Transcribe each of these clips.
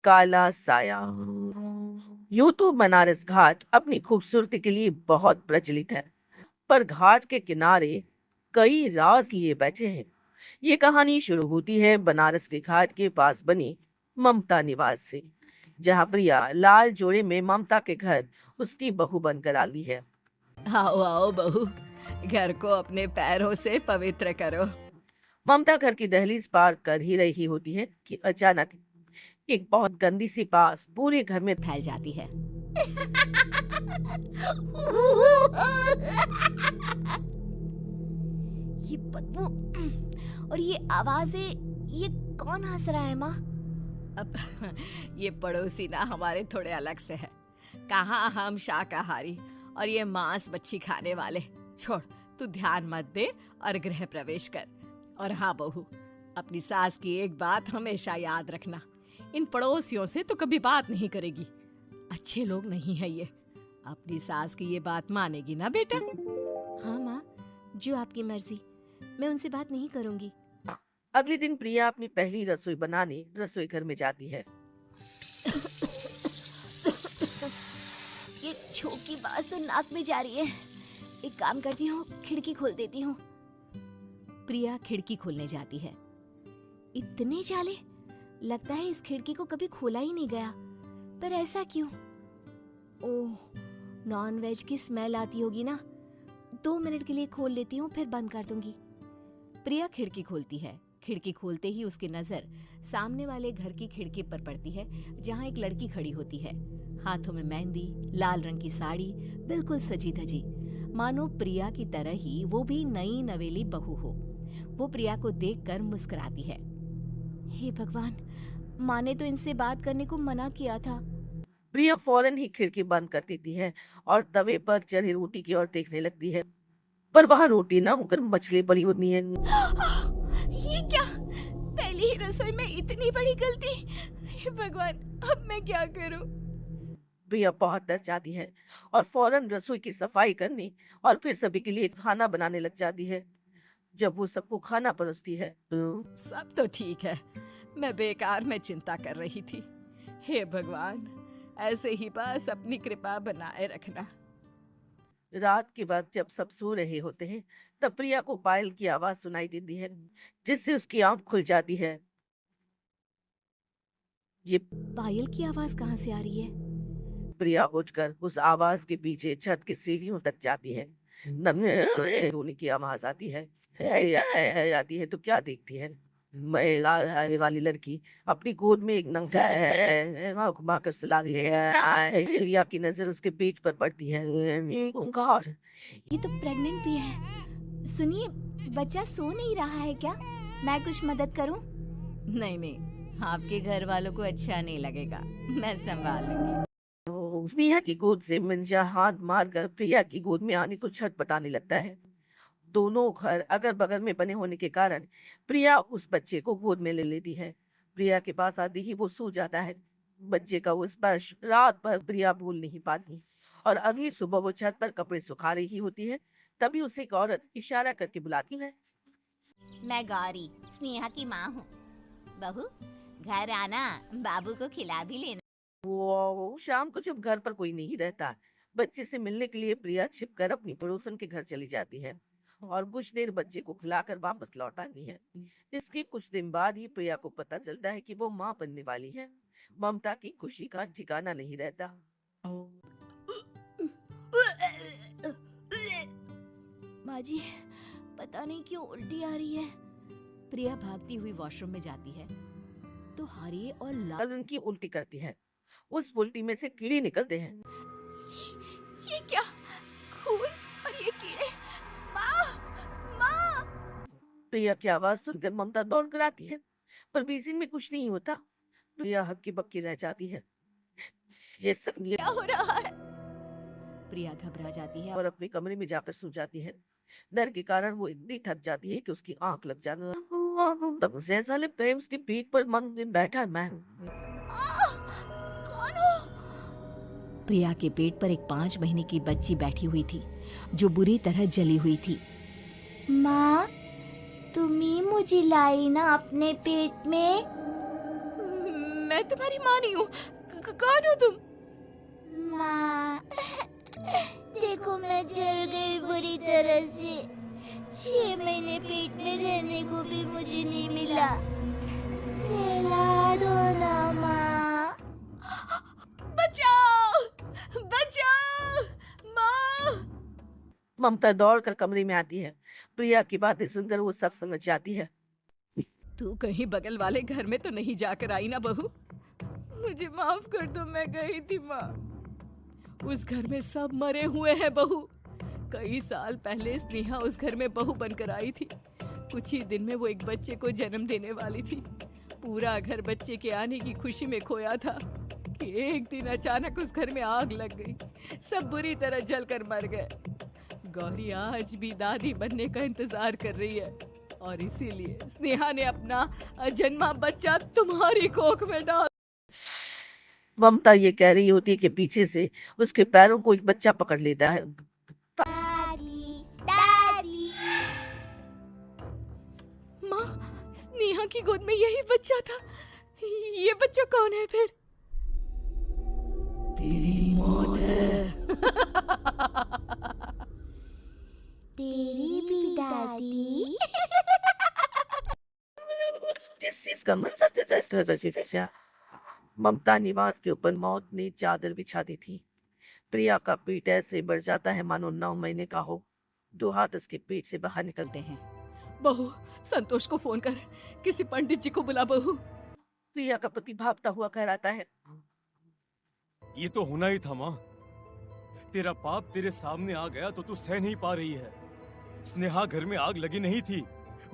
काला साया। यूं तो बनारस घाट अपनी खूबसूरती के लिए बहुत प्रचलित है, पर घाट के किनारे कई राज लिए बैठे हैं। ये कहानी शुरू होती है बनारस के घाट के पास बनी ममता निवास से, जहाँ प्रिया लाल जोड़े में ममता के घर उसकी बहू बनकर आती है। आओ आओ बहू, घर को अपने पैरों से पवित्र करो। ममता घर की दहलीज पार कर ही रही होती है कि अचानक एक बहुत गंदी सी बास पूरे घर में फैल जाती है। ये बदबू और ये आवाजें, ये कौन हंस रहा है माँ? अब ये पड़ोसी ना हमारे थोड़े अलग से है। कहाँ हम शाकाहारी और ये मांस मच्छी खाने वाले। छोड़, तू ध्यान मत दे और गृह प्रवेश कर। और हाँ बहू, अपनी सास की एक बात हमेशा याद रखना, इन पड़ोसियों से तो कभी बात नहीं करेगी। अच्छे लोग नहीं है ये। अपनी सास की ये बात मानेगी ना बेटा? हाँ माँ, जो आपकी मर्जी, मैं उनसे बात नहीं करूंगी। अगले दिन प्रिया अपनी पहली रसोई बनाने रसोई घर में जाती है। ये छोकी बात तो नाक में जा रही है। एक काम करती हूँ, खिड़की खोल देती हूँ। प्रिया खिड़की खोलने जाती है। इतने जाले, लगता है इस खिड़की को कभी खोला ही नहीं गया। पर ऐसा क्यों? ओह, नॉन वेज की स्मेल आती होगी ना। 2 मिनट के लिए खोल लेती हूँ, फिर बंद कर दूंगी। प्रिया खिड़की खोलती है। खिड़की खोलते ही उसकी नजर सामने वाले घर की खिड़की पर पड़ती है, जहाँ एक लड़की खड़ी होती है। हाथों में मेहंदी, लाल रंग की साड़ी, बिल्कुल सजी धजी, मानो प्रिया की तरह ही वो भी नई नवेली बहू हो। वो प्रिया को देखकर मुस्कुराती है। हे भगवान, माँ ने तो इनसे बात करने को मना किया था। प्रिया फौरन ही खिड़की बंद कर देती है और तवे पर चढ़ी रोटी की ओर देखने लगती है, पर वहाँ रोटी ना होकर मछली पड़ी होती है। ये क्या? पहली ही रसोई में इतनी बड़ी गलती! हे भगवान, अब मैं क्या करूं? प्रिया बहुत डर जाती है और फौरन रसोई की सफाई करने और फिर सभी के लिए खाना बनाने लग जाती है। जब वो सबको खाना परोसती है तो सब तो ठीक है, मैं बेकार में चिंता कर रही थी। हे भगवान, ऐसे ही बस अपनी कृपा बनाए रखना। रात के वक्त जब सब सो रहे होते हैं, तब प्रिया को पायल की आवाज सुनाई देती है, जिससे उसकी आंख खुल जाती है। ये पायल की आवाज कहाँ से आ रही है? प्रिया उठकर उस आवाज के पीछे छत की सीढ़ियों तक जाती है। रोने की आवाज आती है। आती है तो क्या देखती है, महिला वाली लड़की अपनी गोद में एक नंगा घुमा कर सुला रही है। प्रिया की नजर उसके पेट पर पड़ती है। God! ये तो प्रेग्नेंट भी है। सुनिए, बच्चा सो नहीं रहा है क्या? मैं कुछ मदद करूं? नहीं नहीं, आपके घर वालों को अच्छा नहीं लगेगा, मैं संभाल लूंगी। प्रिया की गोद से मिंजा हाथ मारकर प्रिया की गोद में आने को छटपटाने लगता है। दोनों घर अगल बगल में बने होने के कारण प्रिया उस बच्चे को गोद में ले लेती है। प्रिया के पास आते ही वो सो जाता है। बच्चे का वो स्पर्श रात भर प्रिया भूल नहीं पाती और अगली सुबह वो छत पर कपड़े सुखा रही होती है, तभी उसे एक औरत इशारा करके बुलाती है। मैं गौरी, स्नेहा की माँ हूँ। बहू, घर आना, बाबू को खिला भी लेना। वो शाम को जब घर पर कोई नहीं रहता, बच्चे से मिलने के लिए प्रिया छिपकर अपनी पड़ोसन के घर चली जाती है और कुछ देर बच्चे को खिलाकर वापस लौट आती है। इसके कुछ दिन बाद ही प्रिया को पता चलता है कि वो माँ बनने वाली है। ममता की खुशी का ठिकाना नहीं रहता। माँ जी, पता नहीं क्यों उल्टी आ रही है। प्रिया भागती हुई वॉशरूम में जाती है तो हरे और लाल रंग की उल्टी करती है। उस उल्टी में से कीड़े निकलते हैं। ये क्या? खून और ये कीड़े! माँ! माँ! प्रिया की आवाज सुनकर ममता दौड़ कर आती है, पर बीच में कुछ नहीं होता। प्रिया हक्की बक्की रह जाती है। ये सब क्या हो रहा है? प्रिया घबरा जाती है और अपने कमरे में जाकर सो जाती है। डर के कारण वो इतनी थक जाती है कि उसकी आंख लग जाती है। तब से साले प्रेम उसकी पीठ पर मन दिन बैठा है। मैं कौन हो? प्रिया के पेट पर एक 5 महीने की बच्ची बैठी हुई थी, जो बुरी तरह जली हुई थी। माँ, तुम ही मुझे लाई ना अपने पेट में? मैं तुम्हारी माँ नहीं हूँ। कौन हो तुम? माँ, देखो मैं जल गई बुरी तरह से। 6 महीने पेट में रहने को भी मुझे नहीं मिला। सहला दो ना माँ। बचाओ, बचाओ, माँ। ममता दौड़कर कमरे में आती है। प्रिया की बातें सुनकर वो सब समझ जाती है। तू कहीं बगल वाले घर में तो नहीं जाकर आई ना बहू? मुझे माफ कर दो, मैं गई थी माँ। उस घर में सब मरे हुए हैं बहू। कई साल पहले स्नेहा उस घर में बहू बनकर आई थी। कुछ ही दिन में वो एक बच्चे को जन्म देने वाली थी। पूरा घर बच्चे के आने की खुशी में खोया था कि एक दिन अचानक उस घर में आग लग गई। सब बुरी तरह जलकर मर गए। गौरी आज भी दादी बनने का इंतजार कर रही है और इसीलिए स्नेहा ने अपना अजन्मा बच्चा तुम्हारी कोख में डाल। ममता ये कह रही होती है कि पीछे से उसके पैरों को एक बच्चा पकड़ लेता है। दादी, दादी। माँ, स्नेहा की गोद में यही बच्चा था। ये बच्चा कौन है फिर? तेरी मौत है। तेरी भी दादी। जिस चीज का मंजर ममता निवास के ऊपर मौत ने चादर बिछा दी थी। प्रिया का पेट ऐसे बढ़ जाता है मानो 9 महीने का हो। 2 हाथ उसके पेट से बाहर निकलते हैं। बहू, संतोष को फोन कर, किसी पंडित जी को बुला बहू। प्रिया का पति भागता हुआ कहलाता है। ये तो होना ही था माँ। तेरा पाप तेरे सामने आ गया तो तू सह नहीं पा रही है। स्नेहा घर में आग लगी नहीं थी,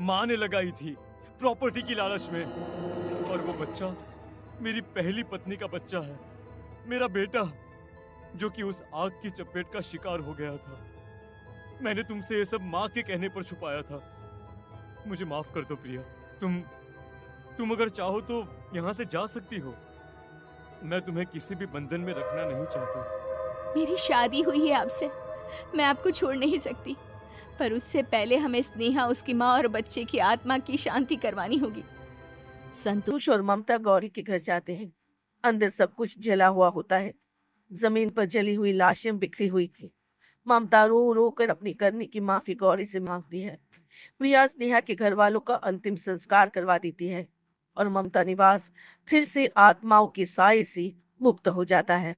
माँ ने लगाई थी, प्रॉपर्टी की लालच में। और वो बच्चा मेरी पहली पत्नी का बच्चा है, मेरा बेटा, जो कि उस आग की चपेट का शिकार हो गया था। मैंने तुमसे ये सब माँ के कहने पर छुपाया था। मुझे माफ कर दो प्रिया। तुम अगर चाहो तो यहाँ से जा सकती हो। मैं तुम्हें किसी भी बंधन में रखना नहीं चाहता। मेरी शादी हुई है आपसे, मैं आपको छोड़ नहीं सकती, पर उससे पहले हमें स्नेहा, उसकी माँ और बच्चे की आत्मा की शांति करवानी होगी। संतोष और ममता गौरी के घर जाते हैं। अंदर सब कुछ जला हुआ होता है। जमीन पर जली हुई लाशें बिखरी हुई थी। ममता रो रो कर अपनी करने की माफी गौरी से मांगती है। प्रिया स्नेहा के घर वालों का अंतिम संस्कार करवा देती है और ममता निवास फिर से आत्माओं के साए से मुक्त हो जाता है।